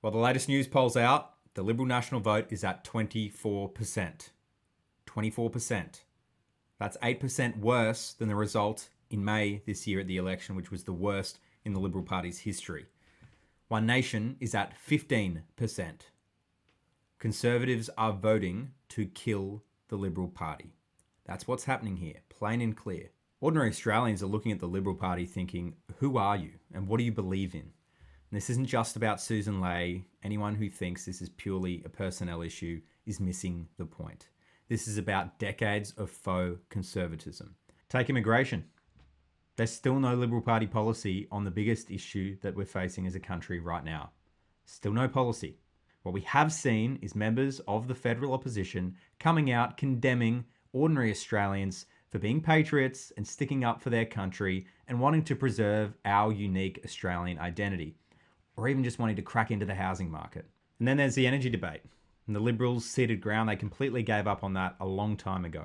Well, the latest news polls out, the Liberal national vote is at 24%. 24%. That's 8% worse than the result in May this year at the election, which was the worst in the Liberal Party's history. One Nation is at 15%. Conservatives are voting to kill the Liberal Party. That's what's happening here, plain and clear. Ordinary Australians are looking at the Liberal Party thinking, who are you and what do you believe in? And this isn't just about Susan Ley. Anyone who thinks this is purely a personnel issue is missing the point. This is about decades of faux conservatism. Take immigration. There's still no Liberal Party policy on the biggest issue that we're facing as a country right now. Still no policy. What we have seen is members of the federal opposition coming out condemning ordinary Australians for being patriots and sticking up for their country and wanting to preserve our unique Australian identity, or even just wanting to crack into the housing market. And then there's the energy debate. And the Liberals ceded ground. They completely gave up on that a long time ago.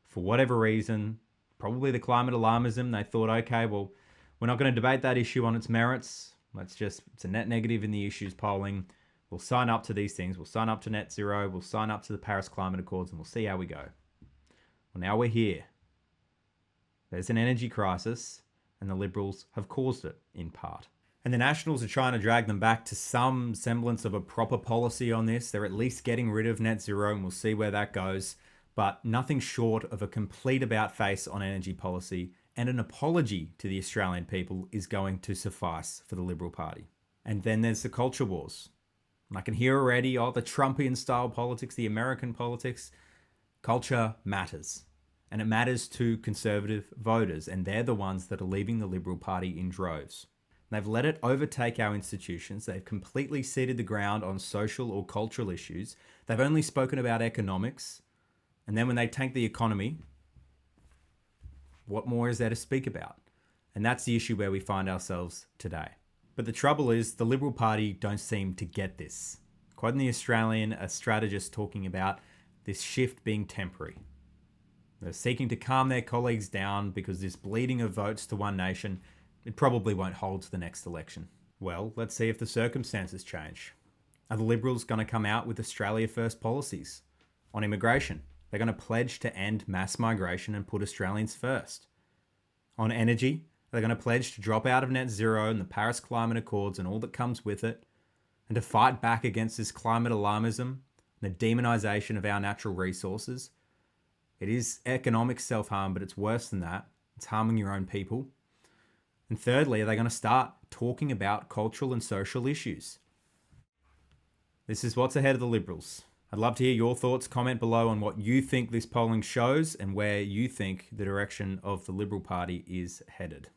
For whatever reason, probably the climate alarmism, they thought, okay, well, we're not going to debate that issue on its merits. It's a net negative in the issues polling. We'll sign up to these things. We'll sign up to net zero. We'll sign up to the Paris Climate Accords and we'll see how we go. Well, now we're here. There's an energy crisis and the Liberals have caused it in part. And the Nationals are trying to drag them back to some semblance of a proper policy on this. They're at least getting rid of net zero and we'll see where that goes. But nothing short of a complete about-face on energy policy and an apology to the Australian people is going to suffice for the Liberal Party. And then there's the culture wars. And I can hear already, the Trumpian style politics, the American politics. Culture matters. And it matters to conservative voters. And they're the ones that are leaving the Liberal Party in droves. They've let it overtake our institutions. They've completely ceded the ground on social or cultural issues. They've only spoken about economics. And then when they tank the economy, what more is there to speak about? And that's the issue where we find ourselves today. But the trouble is the Liberal Party don't seem to get this. Quoting the Australian, a strategist talking about this shift being temporary. They're seeking to calm their colleagues down because this bleeding of votes to One Nation, it probably won't hold to the next election. Well, let's see if the circumstances change. Are the Liberals going to come out with Australia First policies? On immigration, they're going to pledge to end mass migration and put Australians first. On energy, they're going to pledge to drop out of net zero and the Paris Climate Accords and all that comes with it, and to fight back against this climate alarmism and the demonisation of our natural resources. It is economic self-harm, but it's worse than that. It's harming your own people. And thirdly, are they going to start talking about cultural and social issues? This is what's ahead of the Liberals. I'd love to hear your thoughts. Comment below on what you think this polling shows and where you think the direction of the Liberal Party is headed.